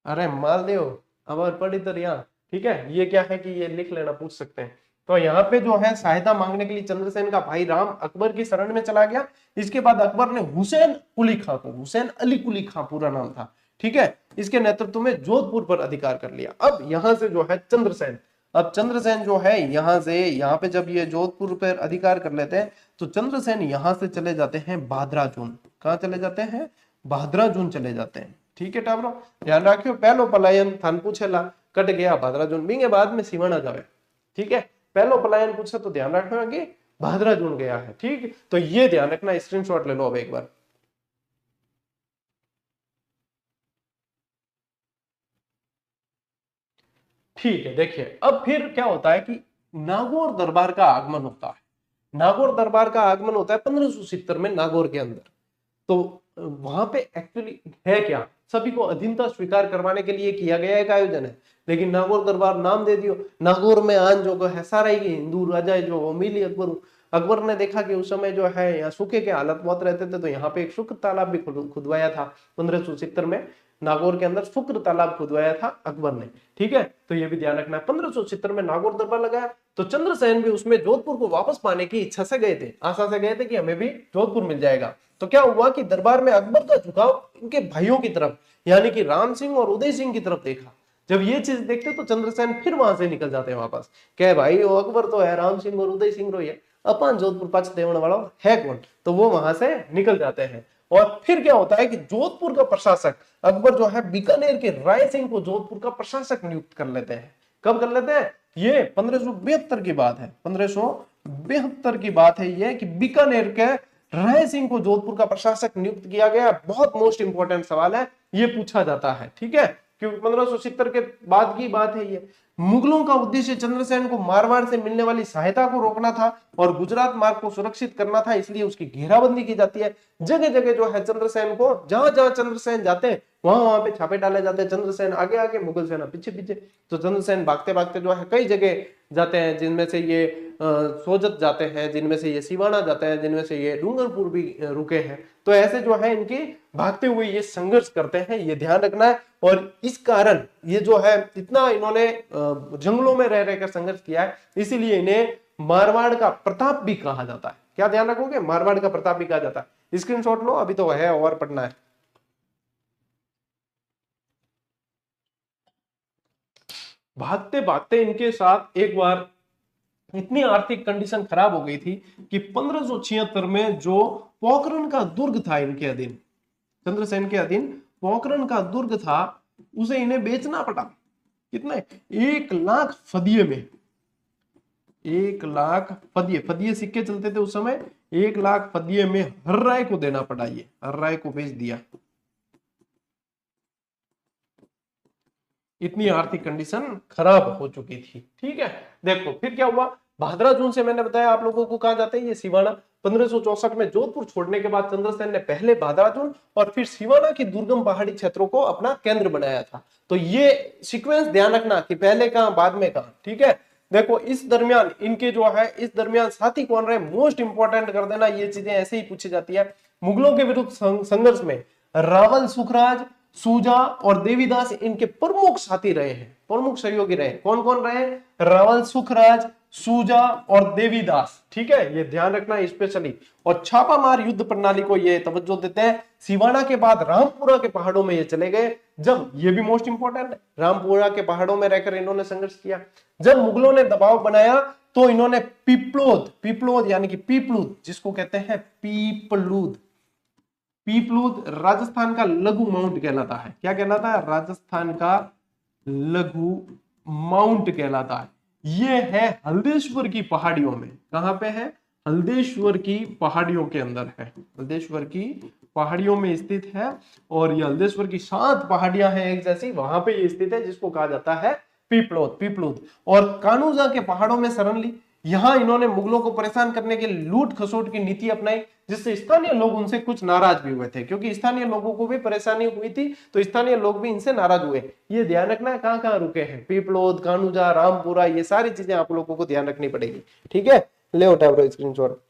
अरे मालदेव, अब पढ़ी तो यहाँ। ठीक है, ये क्या है कि ये लिख लेना, पूछ सकते हैं। तो यहाँ पे जो है सहायता मांगने के लिए चंद्रसेन का भाई राम अकबर की शरण में चला गया। इसके बाद अकबर ने हुसैन कुली खां को, हुसैन अली कुली खां पूरा नाम था, ठीक है, इसके नेतृत्व में जोधपुर पर अधिकार कर लिया। अब यहां से जो है चंद्रसेन, अब चंद्रसेन जो है यहां से, यहाँ पे जब ये जोधपुर पर अधिकार कर लेते हैं तो चंद्रसेन यहां से चले जाते हैं बादराजून। कहाँ चले जाते हैं? बादराजून चले जाते हैं। ठीक है टाबरो, ध्यान रखियो, पहलो पलायन थान पूछेला कट गया बादराजून, बींगे बाद में सिवाना जावे। ठीक है, पहलो पलायन पूछे तो ध्यान रखना कि बादराजून गया है। ठीक, तो ये ध्यान रखना, स्क्रीनशॉट ले लो अब एक बार। ठीक है, देखिए अब फिर क्या होता है कि नागौर दरबार का आगमन होता है। नागौर दरबार का आगमन होता है 1570 में नागौर के अंदर। तो वहां पे एक्चुअली है क्या, सभी को अधीनता स्वीकार करवाने के लिए किया गया एक आयोजन है, लेकिन नागौर दरबार नाम दे दियो। नागौर में आन जो है सारा ही हिंदू राजा जो मिली अकबर। अकबर ने देखा कि उस समय जो है यहाँ सूखे के हालत बहुत रहते थे, तो यहाँ पे एक शुक्र तालाब भी खुदवाया था 1570 में। नागौर के अंदर शुक्र तालाब खुदवाया था अकबर ने। ठीक है, तो ये भी ध्यान रखना है। 1570 में नागौर दरबार लगाया, तो चंद्रसेन भी उसमें जोधपुर को वापस पाने की इच्छा से गए थे, आशा से गए थे कि हमें भी जोधपुर मिल जाएगा। तो क्या हुआ कि दरबार में अकबर का झुकाव इनके भाइयों की तरफ यानी कि राम सिंह और उदय सिंह की तरफ देखा। जब ये चीज देखते तो चंद्रसेन फिर वहां से निकल जाते हैं वापस। क्या भाई वो अकबर तो है, राम सिंह और उदय सिंह रो है, अपन जोधपुर पक्ष देवण वाला है कौन, तो वो वहां से निकल जाते हैं। और फिर क्या होता है कि जोधपुर का प्रशासक अकबर जो है बीकानेर के राय सिंह को जोधपुर का प्रशासक नियुक्त कर लेते हैं। कब कर लेते हैं? ये 1572 की बात है, 1572 की बात है ये, कि बीकानेर के राय सिंह को जोधपुर का प्रशासक नियुक्त किया गया। बहुत मोस्ट इंपॉर्टेंट सवाल है, ये पूछा जाता है, ठीक है, क्योंकि 1570 के बाद की बात है ये। मुगलों का उद्देश्य चंद्रसेन को मारवाड़ से मिलने वाली सहायता को रोकना था और गुजरात मार्ग को सुरक्षित करना था, इसलिए उसकी घेराबंदी की जाती है। जगह जगह जो है चंद्रसेन को, जहां जहां चंद्रसेन जाते हैं वहां वहां पे छापे डाले जाते हैं। चंद्रसेन आगे आगे, मुगल सेना पीछे पीछे। तो चंद्रसेन भागते भागते जो है कई जगह जाते हैं, जिनमें से ये सोजत जाते हैं, जिनमें से ये सिवाना जाते हैं, जिनमें से ये डूंगरपुर भी रुके हैं। तो ऐसे जो है इनके भागते हुए ये संघर्ष करते हैं, ये ध्यान रखना है। और इस कारण ये जो है इतना इन्होंने जंगलों में रह रहकर संघर्ष किया है, इसीलिए इन्हें मारवाड़ का प्रताप भी कहा जाता है। क्या ध्यान रखोगे, मारवाड़ का प्रताप भी कहा जाता है। स्क्रीनशॉट लो, अभी तो है और पढ़ना है। भागते भागते इनके साथ एक बार इतनी आर्थिक कंडीशन खराब हो गई थी कि 1576 में जो पोखरण का दुर्ग था इनके अधीन, चंद्रसेन के अधीन पोखरण का दुर्ग था, उसे इन्हें बेचना पड़ा। कितने? 1,00,000 फदिये में। 1,00,000 फदिये, फदिये सिक्के चलते थे उस समय। 1,00,000 फदिये में हर राय को देना पड़ा, ये हर राय को बेच दिया। इतनी आर्थिक कंडीशन खराब हो चुकी थी, ठीक है। देखो फिर क्या हुआ, भादरा जून से मैंने बताया आप लोगों को कहा जाता है ये सिवाना। 1564 में जोधपुर छोड़ने के बाद चंद्रसेन ने पहले भादरा जून और फिर सिवाना की दुर्गम पहाड़ी क्षेत्रों को अपना केंद्र बनाया था। तो ये सीक्वेंस ध्यान रखना कि पहले कहां बाद में कहां, ठीक है। देखो इस दरमियान इनके जो है, इस दरमियान साथी कौन रहे, मोस्ट इंपॉर्टेंट कर देना, ये चीजें ऐसे ही पूछी जाती है। मुगलों के विरुद्ध संघर्ष में रावल सुखराज, सूजा और देवीदास इनके प्रमुख साथी रहे हैं, प्रमुख सहयोगी रहे। कौन कौन रहे? रावल सुखराज, सूजा और देवीदास, ठीक है, ये ध्यान रखना स्पेशली। और छापामार युद्ध प्रणाली को ये तवज्जो देते हैं। सिवाना के बाद रामपुरा के पहाड़ों में ये चले गए, जब, ये भी मोस्ट इंपॉर्टेंट है, रामपुरा के पहाड़ों में रहकर इन्होंने संघर्ष किया। जब मुगलों ने दबाव बनाया तो इन्होंने पीपलोद, पीपलोद यानी कि पीपलूद, जिसको कहते हैं पीपलूद, पीपलूद राजस्थान का लघु माउंट कहलाता है। क्या कहलाता है? राजस्थान का लघु माउंट कहलाता है। ये है हल्देश्वर की पहाड़ियों में। कहां पे है? हल्देश्वर की पहाड़ियों के अंदर है, हल्देश्वर की पहाड़ियों में स्थित है। और ये हल्देश्वर की 7 पहाड़ियां हैं एक जैसी, वहां पे ये स्थित है, जिसको कहा जाता है पीपलोद, पीपलूद। और कानूजा के पहाड़ों में शरण ली। यहां इन्होंने मुगलों को परेशान करने के लिए लूट खसोट की नीति अपनाई, जिससे स्थानीय लोग उनसे कुछ नाराज भी हुए थे, क्योंकि स्थानीय लोगों को भी परेशानी हुई थी, तो स्थानीय लोग भी इनसे नाराज हुए। ये ध्यान रखना है कहां कहां रुके हैं, पीपलोद, कानूजा, रामपुरा, ये सारी चीजें आप लोगों को ध्यान रखनी पड़ेगी, ठीक है। ले उठाओ स्क्रीनशॉट।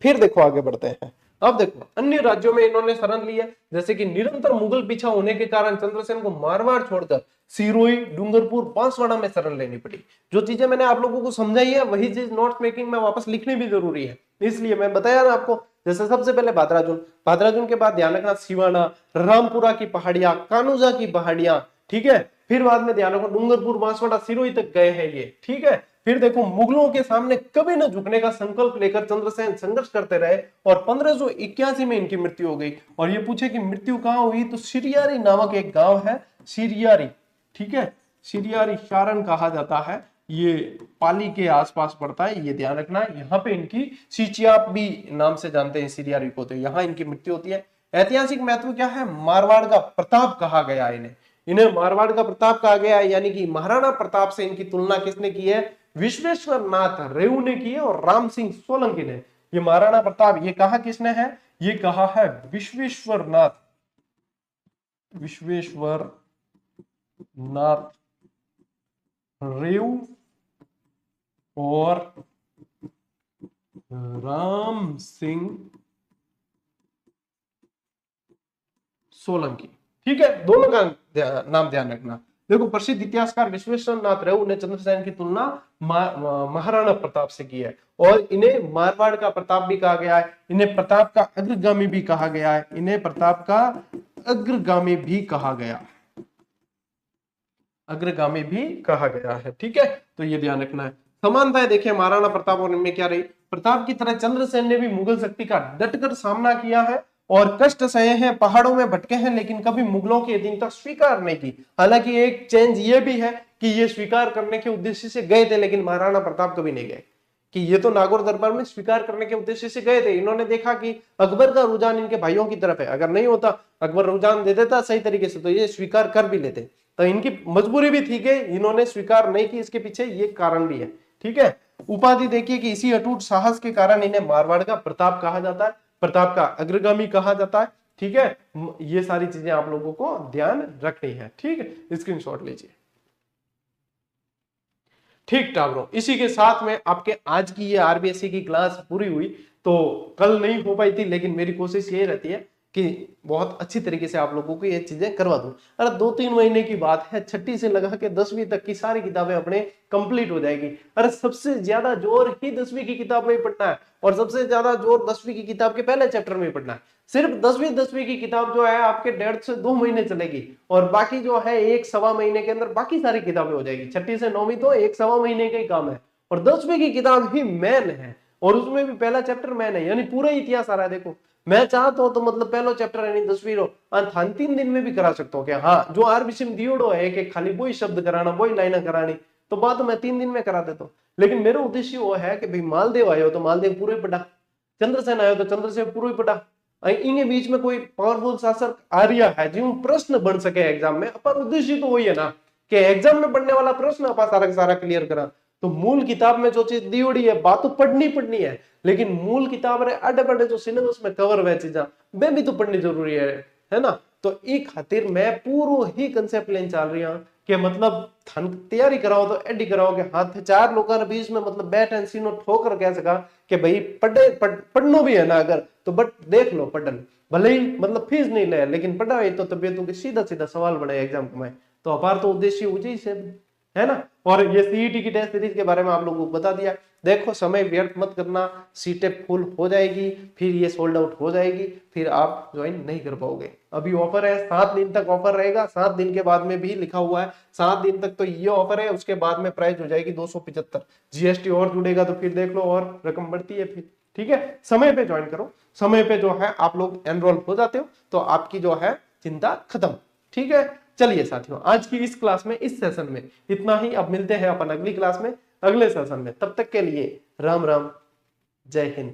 फिर देखो आगे बढ़ते हैं। अब देखो अन्य राज्यों में इन्होंने शरण ली है, जैसे कि निरंतर मुगल पीछा होने के कारण चंद्रसेन को मारवाड़ छोड़कर सिरोही, डूंगरपुर, बांसवाड़ा में शरण लेनी पड़ी। जो चीजें मैंने आप लोगों को समझाई है वही चीज नोट्स मेकिंग में वापस लिखनी भी जरूरी है, इसलिए मैं बताया ना आपको। जैसे सबसे पहले भादराजून के बाद ध्यान रखना सिवाना, रामपुरा की पहाड़ियां, कानूजा की पहाड़ियां, ठीक है। फिर बाद में ध्यान रखो डूंगरपुर, बांसवाड़ा, सिरोही तक गए हैं ये, ठीक है। फिर देखो मुगलों के सामने कभी न झुकने का संकल्प लेकर चंद्रसेन संघर्ष करते रहे और 1581 में इनकी मृत्यु हो गई। और ये पूछे कि मृत्यु कहां हुई, तो सिरियारी नामक एक गांव है, सिरियारी, ठीक है, सिरियारी शारण कहा जाता है, ये पाली के आसपास पड़ता है, ये ध्यान रखना है। यहाँ पे इनकी सिचियाप भी नाम से जानते हैं सिरियारी को, तो यहाँ इनकी मृत्यु होती है। ऐतिहासिक महत्व क्या है? मारवाड़ का प्रताप कहा गया इन्हें मारवाड़ का प्रताप कहा गया है, यानी कि महाराणा प्रताप से इनकी तुलना किसने की है? विश्वेश्वर नाथ रेऊ ने की है और राम सिंह सोलंकी ने। ये महाराणा प्रताप, ये कहा किसने है? ये कहा है विश्वेश्वर नाथ, विश्वेश्वर नाथ रेऊ और राम सिंह सोलंकी, ठीक है, दोनों का नाम ध्यान रखना। देखो प्रसिद्ध इतिहासकार विश्वेश्वर नाथ रेऊ ने चंद्रसेन की तुलना महाराणा प्रताप से की है और इन्हें मारवाड़ का प्रताप भी कहा गया है, इन्हें प्रताप का अग्रगामी भी कहा गया है, इन्हें प्रताप का अग्रगामी भी कहा गया, अग्रगामी भी कहा गया है, ठीक है। तो ये ध्यान रखना है। समानताएं देखिए महाराणा प्रताप और इनमें क्या रही। प्रताप की तरह चंद्रसेन ने भी मुगल शक्ति का डटकर सामना किया है और कष्ट सहे हैं, पहाड़ों में भटके हैं, लेकिन कभी मुगलों की अधीनता स्वीकार नहीं की। हालांकि एक चेंज ये भी है कि ये स्वीकार करने के उद्देश्य से गए थे, लेकिन महाराणा प्रताप कभी नहीं गए। कि ये तो नागौर दरबार में स्वीकार करने के उद्देश्य से गए थे। इन्होंने देखा कि अकबर का रुझान इनके भाइयों की तरफ है, अगर नहीं होता, अकबर रुझान दे देता सही तरीके से, तो ये स्वीकार कर भी लेते। तो इनकी मजबूरी भी थी कि इन्होंने स्वीकार नहीं की, इसके पीछे ये कारण भी है। ठीक है, उपाधि देखिए कि इसी अटूट साहस के कारण इन्हें मारवाड़ का प्रताप कहा जाता है, प्रताप का अग्रगामी कहा जाता है। ठीक है, ये सारी चीजें आप लोगों को ध्यान रखनी है। ठीक है, स्क्रीनशॉट लीजिए। ठीक टाबरों, इसी के साथ में आपके आज की ये आरबीएससी की क्लास पूरी हुई। तो कल नहीं हो पाई थी, लेकिन मेरी कोशिश यही रहती है कि बहुत अच्छी तरीके से आप लोगों को ये चीजें करवा दूं। अरे 2-3 महीने की बात है, 6ठी से लगा के 10वीं तक की सारी किताबें अपने कंप्लीट हो जाएगी। अरे सबसे ज्यादा जोर ही 10वीं की किताब में ही पढ़ना है, और सबसे ज्यादा जोर 10वीं की किताब के पहले चैप्टर में पढ़ना है। सिर्फ 10वीं की किताब जो है आपके 1.5 से 2 महीने चलेगी, और बाकी जो है 1-1.25 महीने के अंदर बाकी सारी किताबें हो जाएगी। 6ठी से 9वीं तो 1-1.25 महीने का ही काम है, और 10वीं की किताब ही मेन है, और उसमें भी पहला चैप्टर मैन है, यानी पूरा इतिहास आ रहा है। देखो मैं चाहता हूं तो मतलब पहला चैप्टर यानी 10वीं रो 3 दिन में भी करा सकता हूँ क्या? हाँ, जो आरबीसी में दियोड़ो है एक खाली वही शब्द कराना, वही लाइना करानी, तो बात मैं 3 दिन में करा देता हूँ। लेकिन मेरा उद्देश्य वो है कि भाई मालदेव आयो तो मालदेव पूरे पढ़ा, चंद्रसेन आयो तो चंद्रसेन पूरा ही पढ़ा, इनके बीच में कोई पावरफुल शासक आर्य है जो प्रश्न बन सके एग्जाम में। पर उद्देश्य तो वही है ना कि एग्जाम में पढ़ने वाला प्रश्न अपन सारा सारा क्लियर करा। तो मूल किताब में जो चीज दी हुई है बात तो पढ़नी है, लेकिन मूल किताब रे अड्डे बड्डे जो सिलेबस में कवर हुए चीजा वे भी तो पढ़नी जरूरी है ना। तो एक खातिर मैं पूरो ही कंसेप्ट लेन चल रही हूं कि मतलब थन तैयारी कराओ तो एडी कराओ कि हाथ 4 लोगों के बीच में मतलब बैट एंड सीनो ठोकर कह सका कि भाई पढ़नो भी है ना अगर तो, बट देख लो पढ़न भले ही मतलब फीस नहीं ले, लेकिन पढ़ाए तो तबियतों के सीधा सीधा सवाल बने एग्जाम में। तो अपार तो उद्देश्य ऊंचे से है ना। और ये सीईटी की टेस्ट सीरीज के बारे में आप लोगों को बता दिया। देखो समय व्यर्थ मत करना, सीटें फुल हो जाएगी, फिर ये सोल्ड आउट हो जाएगी, फिर आप ज्वाइन नहीं कर पाओगे। अभी ऑफर है, 7 दिन तक ऑफर रहेगा, 7 दिन के बाद में भी लिखा हुआ है 7 दिन तक तो ये ऑफर है, उसके बाद में प्राइस हो जाएगी 275। जीएसटी और जुड़ेगा तो फिर देख लो और रकम बढ़ती है फिर। ठीक है, समय पे ज्वाइन करो, समय पे जो है आप लोग एनरोल हो जाते हो तो आपकी जो है चिंता खत्म। ठीक है, चलिए साथियों, आज की इस क्लास में, इस सेशन में इतना ही। अब मिलते हैं अपन अगली क्लास में, अगले सेशन में। तब तक के लिए राम राम, जय हिंद।